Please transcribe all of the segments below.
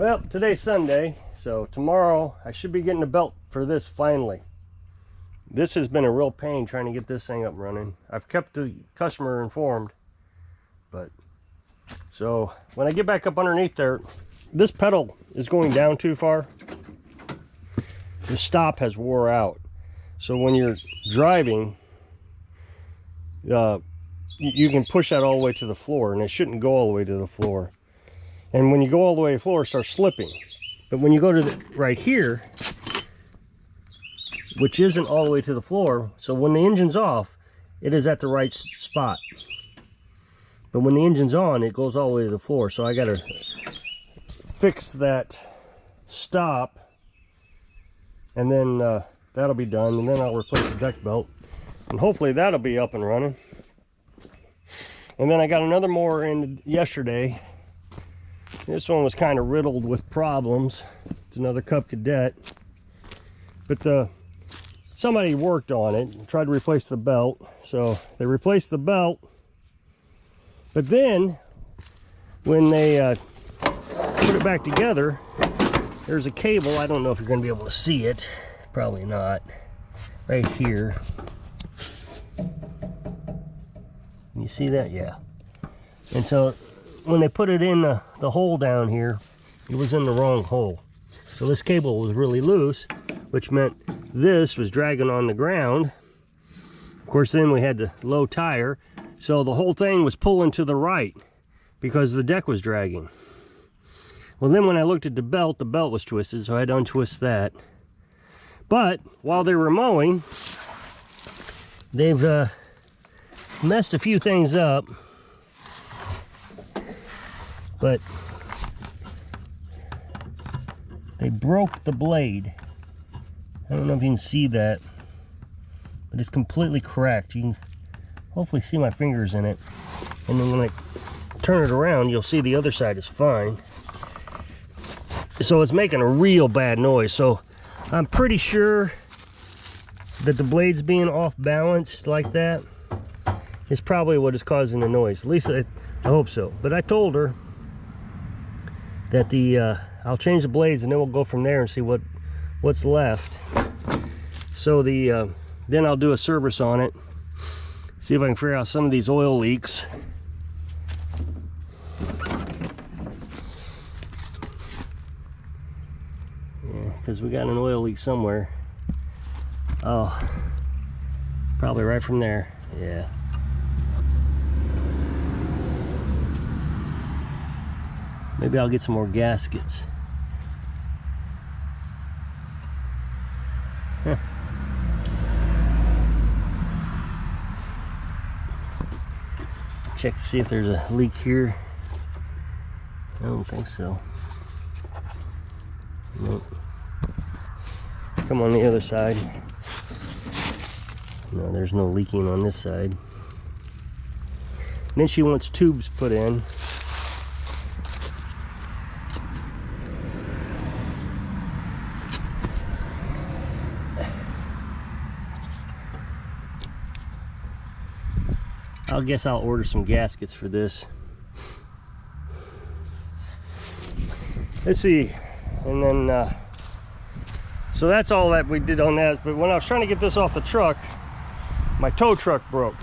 Well, today's Sunday, so tomorrow I should be getting a belt for this finally. This has been a real pain trying to get this thing up running. I've kept the customer informed, but so when I get back up underneath there, this pedal is going down too far. The stop has wore out. So when you're driving, you can push that all the way to the floor, and it shouldn't go all the way to the floor. And when you go all the way to the floor, it starts slipping. But when you go to right here, which isn't all the way to the floor, so when the engine's off, it is at the right spot. But when the engine's on, it goes all the way to the floor. So I gotta fix that stop, and then that'll be done, and then I'll replace the deck belt, and hopefully that'll be up and running. And then I got another mower in yesterday. This one was kind of riddled with problems. It's another Cub Cadet, but somebody worked on it and tried to replace the belt. So they replaced the belt, but then when they put it back together, there's a cable. I don't know if you're going to be able to see it. Probably not. Right here. You see that? Yeah. And so when they put it in the hole down here, it was in the wrong hole. So this cable was really loose, which meant this was dragging on the ground. Of course, then we had the low tire, so the whole thing was pulling to the right because the deck was dragging. Well, then when I looked at the belt was twisted, so I had to untwist that. But while they were mowing, they've messed a few things up. But they broke the blade. I don't know if you can see that, but it's completely cracked. You can hopefully see my fingers in it. And then when I turn it around, you'll see the other side is fine. So it's making a real bad noise. So I'm pretty sure that the blade's being off balanced like that is probably what is causing the noise. At least I hope so. But I told her that I'll change the blades and then we'll go from there and see what's left. So then I'll do a service on it, see if I can figure out some of these oil leaks. Yeah, because we got an oil leak somewhere. Oh, probably right from there. Yeah. Maybe I'll get some more gaskets. Huh. Check to see if there's a leak here. I don't think so. Nope. Come on the other side. No, there's no leaking on this side. And then she wants tubes put in. I guess I'll order some gaskets for this. Let's see. And then so that's all that we did on that. But when I was trying to get this off the truck, my tow truck broke,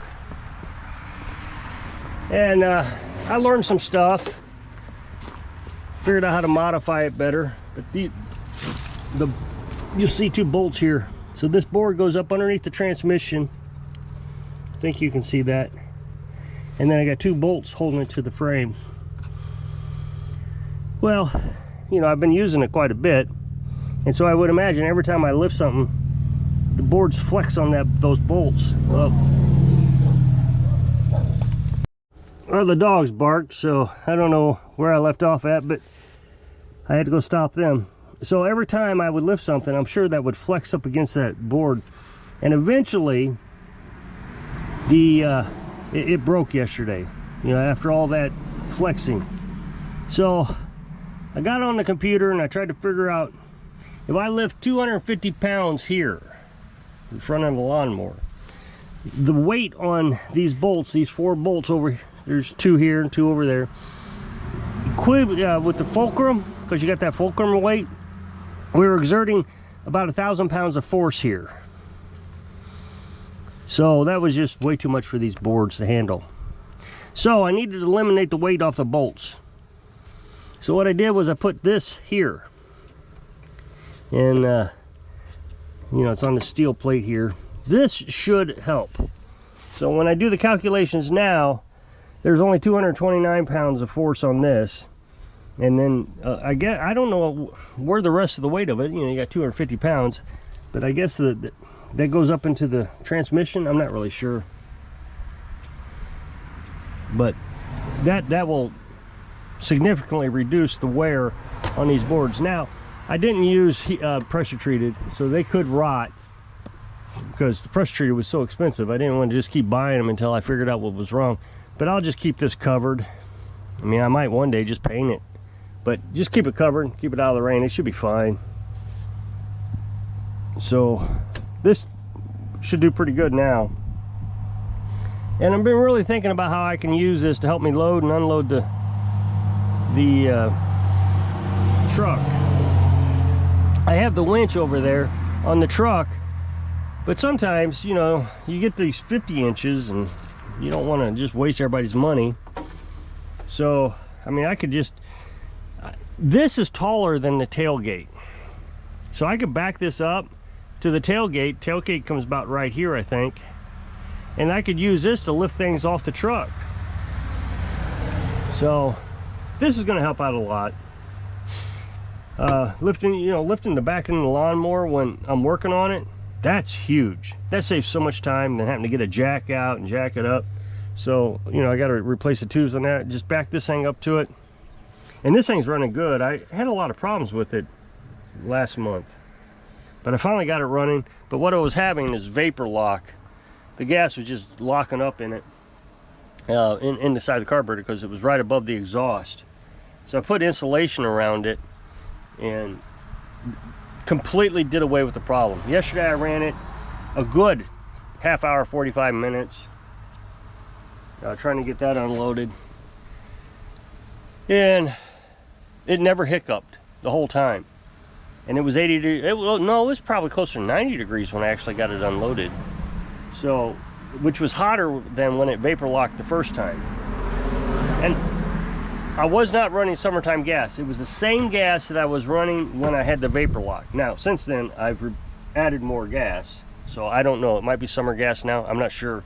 and I learned some stuff, figured out how to modify it better. But you'll see two bolts here. So this board goes up underneath the transmission. I think you can see that. And then I got two bolts holding it to the frame. Well, you know, I've been using it quite a bit, and so I would imagine every time I lift something, the boards flex on those bolts. Well, the dogs barked, so I don't know where I left off at, but I had to go stop them. So every time I would lift something, I'm sure that would flex up against that board, and eventually it broke yesterday, you know, after all that flexing. So I got on the computer and I tried to figure out if I lift 250 pounds here in front of the lawnmower, the weight on these bolts, these 4 bolts over, there's 2 here and 2 over there, with the fulcrum, because you got that fulcrum weight, we were exerting about 1,000 pounds of force here. So that was just way too much for these boards to handle. So I needed to eliminate the weight off the bolts. So what I did was I put this here. And, you know, it's on the steel plate here. This should help. So when I do the calculations now, there's only 229 pounds of force on this. And then I don't know where the rest of the weight of it, you know, you got 250 pounds, but I guess that goes up into the transmission. I'm not really sure. But that will significantly reduce the wear on these boards. Now, I didn't use pressure treated, so they could rot because the pressure treated was so expensive. I didn't want to just keep buying them until I figured out what was wrong. But I'll just keep this covered. I mean, I might one day just paint it, but just keep it covered, keep it out of the rain. It should be fine. So this should do pretty good now. And I've been really thinking about how I can use this to help me load and unload the truck. I have the winch over there on the truck, but sometimes, you know, you get these 50 inches and you don't want to just waste everybody's money. So, I mean, I could just, this is taller than the tailgate. So I could back this up to the tailgate. Tailgate comes about right here, I think. And I could use this to lift things off the truck. So this is going to help out a lot. Lifting the back end of the lawnmower when I'm working on it, that's huge. That saves so much time than having to get a jack out and jack it up. So, you know, I got to replace the tubes on that. Just back this thing up to it. And this thing's running good. I had a lot of problems with it last month, but I finally got it running. But what I was having is vapor lock. The gas was just locking up in it, in the side of the carburetor, because it was right above the exhaust. So I put insulation around it and completely did away with the problem. Yesterday I ran it a good half hour, 45 minutes, trying to get that unloaded. And it never hiccuped the whole time. And it was 80 degrees, no, it was probably closer to 90 degrees when I actually got it unloaded. So, which was hotter than when it vapor locked the first time. And I was not running summertime gas. It was the same gas that I was running when I had the vapor lock. Now, since then, I've added more gas. So I don't know, it might be summer gas now, I'm not sure.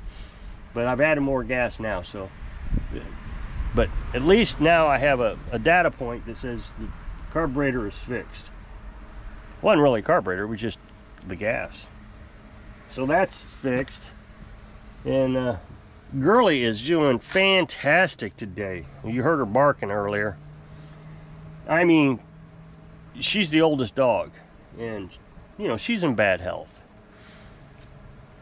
But I've added more gas now, so. But at least now I have a data point that says the carburetor is fixed. It wasn't really a carburetor, it was just the gas. So that's fixed. And Girly is doing fantastic today. You heard her barking earlier. I mean, she's the oldest dog, and you know, she's in bad health.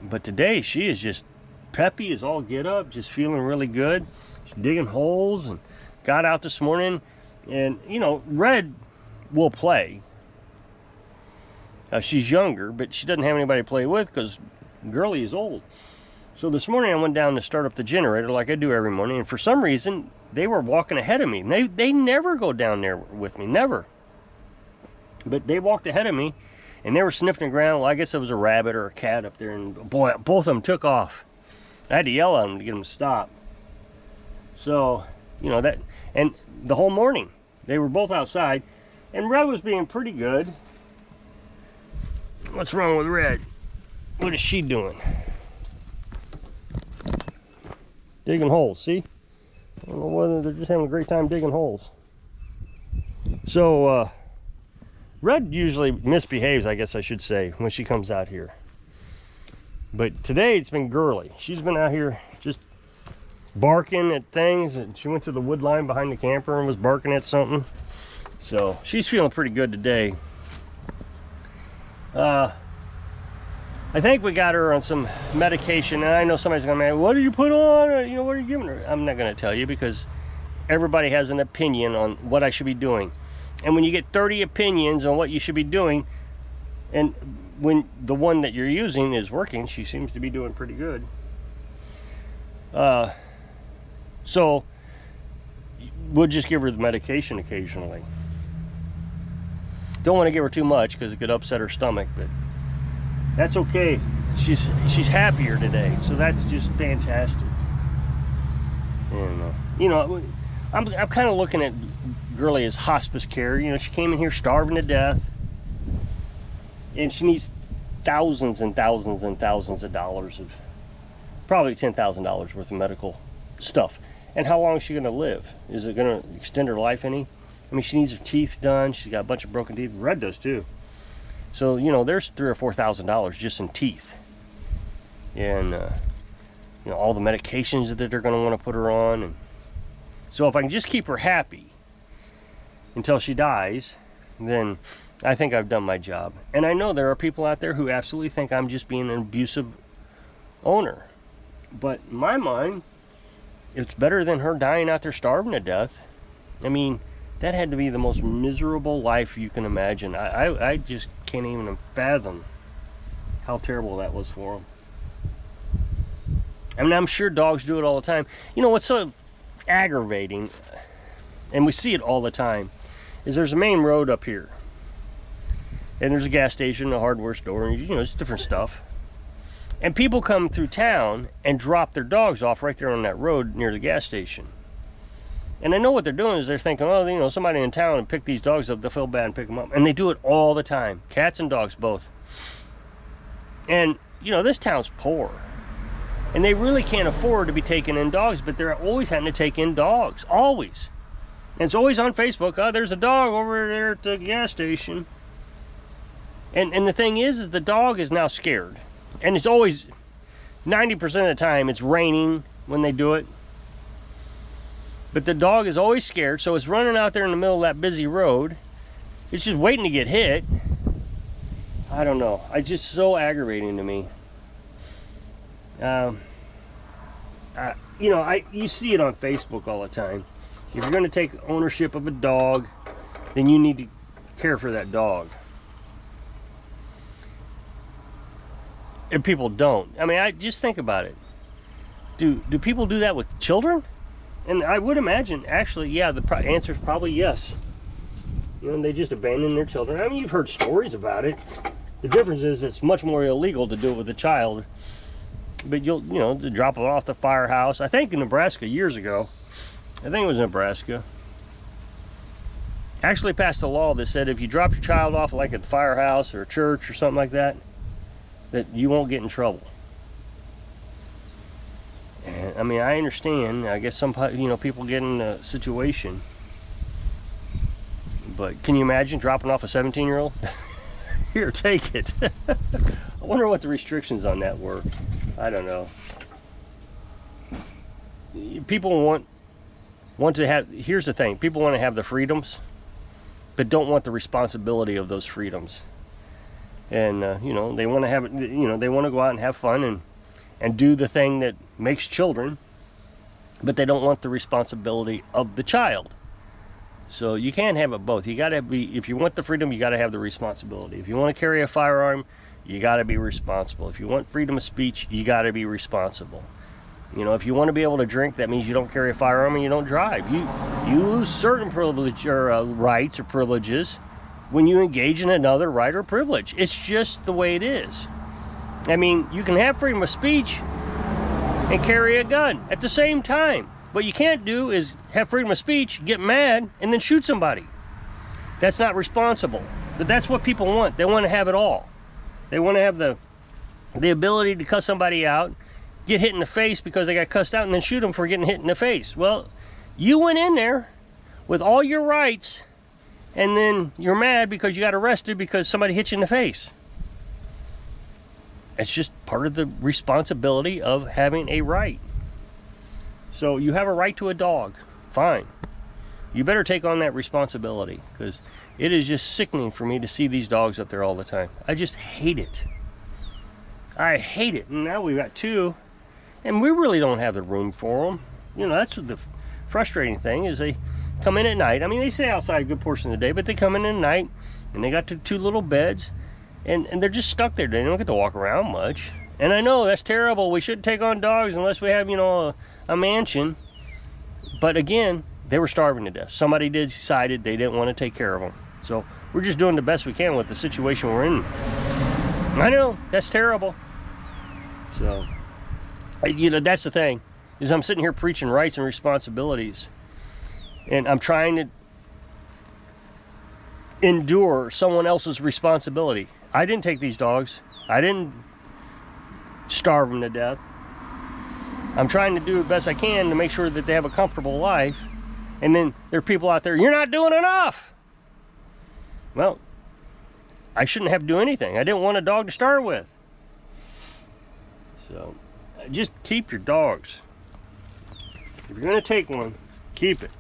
But today she is just peppy as all get up, just feeling really good. She's digging holes and got out this morning. And you know, Red will play. She's younger, but she doesn't have anybody to play with because Girly is old. So this morning I went down to start up the generator like I do every morning, and for some reason they were walking ahead of me. They never go down there with me, never. But they walked ahead of me, and they were sniffing the ground. Well, I guess it was a rabbit or a cat up there, and boy, both of them took off. I had to yell at them to get them to stop. So, you know, that, and the whole morning they were both outside, and Red was being pretty good. What's wrong with Red? What is she doing? Digging holes, see? I don't know whether they're just having a great time digging holes. So, Red usually misbehaves, I guess I should say, when she comes out here. But today it's been Girly. She's been out here just barking at things, and she went to the wood line behind the camper and was barking at something. So, she's feeling pretty good today. I think we got her on some medication, and I know somebody's gonna say, what do you put on? Or, you know, what are you giving her? I'm not gonna tell you because everybody has an opinion on what I should be doing. And when you get 30 opinions on what you should be doing, and when the one that you're using is working, she seems to be doing pretty good. So we'll just give her the medication occasionally. Don't want to give her too much because it could upset her stomach, but that's okay. She's happier today, so that's just fantastic. And you know, I'm kind of looking at Girly as hospice care. You know, she came in here starving to death, and she needs thousands and thousands and thousands of dollars of, probably $10,000 worth of medical stuff. And how long is she going to live? Is it going to extend her life any? I mean, she needs her teeth done. She's got a bunch of broken teeth. Red does too. So, you know, there's $3,000 or $4,000 just in teeth. And, you know, all the medications that they're going to want to put her on. And so if I can just keep her happy until she dies, then I think I've done my job. And I know there are people out there who absolutely think I'm just being an abusive owner. But in my mind, it's better than her dying out there starving to death. I mean, that had to be the most miserable life you can imagine. I just can't even fathom how terrible that was for them. I mean, I'm sure dogs do it all the time. You know what's so aggravating, and we see it all the time, is there's a main road up here. And there's a gas station, a hardware store, and you know, it's different stuff. And people come through town and drop their dogs off right there on that road near the gas station. And I know what they're doing is they're thinking, oh, you know, somebody in town and pick these dogs up, they'll feel bad and pick them up. And they do it all the time. Cats and dogs both. And, you know, this town's poor. And they really can't afford to be taking in dogs, but they're always having to take in dogs. Always. And it's always on Facebook, oh, there's a dog over there at the gas station. And the thing is the dog is now scared. And it's always, 90% of the time, it's raining when they do it. But the dog is always scared, so it's running out there in the middle of that busy road. It's just waiting to get hit. I don't know. It's just so aggravating to me. You know, you see it on Facebook all the time. If you're going to take ownership of a dog, then you need to care for that dog. And people don't. I mean, just think about it. Do people do that with children? And I would imagine, actually, yeah, the answer is probably yes. You know, they just abandon their children. I mean, you've heard stories about it. The difference is it's much more illegal to do it with a child. But you know, to drop it off the firehouse. I think in Nebraska years ago, I think it was Nebraska, actually passed a law that said if you drop your child off like at the firehouse or a church or something like that, that you won't get in trouble. And I mean, I understand. I guess some, you know, people get in a situation. But can you imagine dropping off a 17-year-old? Here, take it. I wonder what the restrictions on that were. I don't know. People want to have, here's the thing, people want to have the freedoms, but don't want the responsibility of those freedoms. And you know, they want to have it, you know, they want to go out and have fun and do the thing that makes children, but they don't want the responsibility of the child. So you can't have it both. You got to be, if you want the freedom, you got to have the responsibility. If you want to carry a firearm, you got to be responsible. If you want freedom of speech, you got to be responsible. You know, if you want to be able to drink, that means you don't carry a firearm and you don't drive. You lose certain privilege or rights or privileges when you engage in another right or privilege. It's just the way it is. I mean, you can have freedom of speech and carry a gun at the same time. What you can't do is have freedom of speech, get mad, and then shoot somebody. That's not responsible. But that's what people want. They want to have it all. They want to have the ability to cuss somebody out, get hit in the face because they got cussed out, and then shoot them for getting hit in the face. Well, you went in there with all your rights, and then you're mad because you got arrested because somebody hit you in the face. It's just part of the responsibility of having a right. So you have a right to a dog, fine. You better take on that responsibility, because it is just sickening for me to see these dogs up there all the time. I just hate it. I hate it. And now we've got two, and we really don't have the room for them. You know, that's what the frustrating thing is. They come in at night. I mean, they stay outside a good portion of the day, but they come in at night, and they got two little beds, and they're just stuck there. They don't get to walk around much. And I know that's terrible. We shouldn't take on dogs unless we have, you know, a mansion. But again, they were starving to death. Somebody decided they didn't want to take care of them. So we're just doing the best we can with the situation we're in. I know, that's terrible. So, you know, that's the thing, is I'm sitting here preaching rights and responsibilities. And I'm trying to endure someone else's responsibility. I didn't take these dogs. I didn't starve them to death. I'm trying to do the best I can to make sure that they have a comfortable life. And then there are people out there, you're not doing enough. Well, I shouldn't have to do anything. I didn't want a dog to start with. So, just keep your dogs. If you're going to take one, keep it.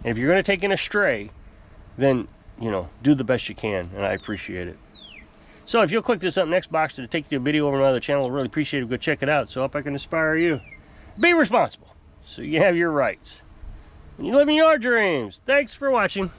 And if you're going to take in a stray, then, you know, do the best you can, and I appreciate it. So if you'll click this up next box to take you a video over on my other channel, I'll really appreciate it. Go check it out. So I hope I can inspire you. Be responsible so you have your rights. And you live in your dreams. Thanks for watching.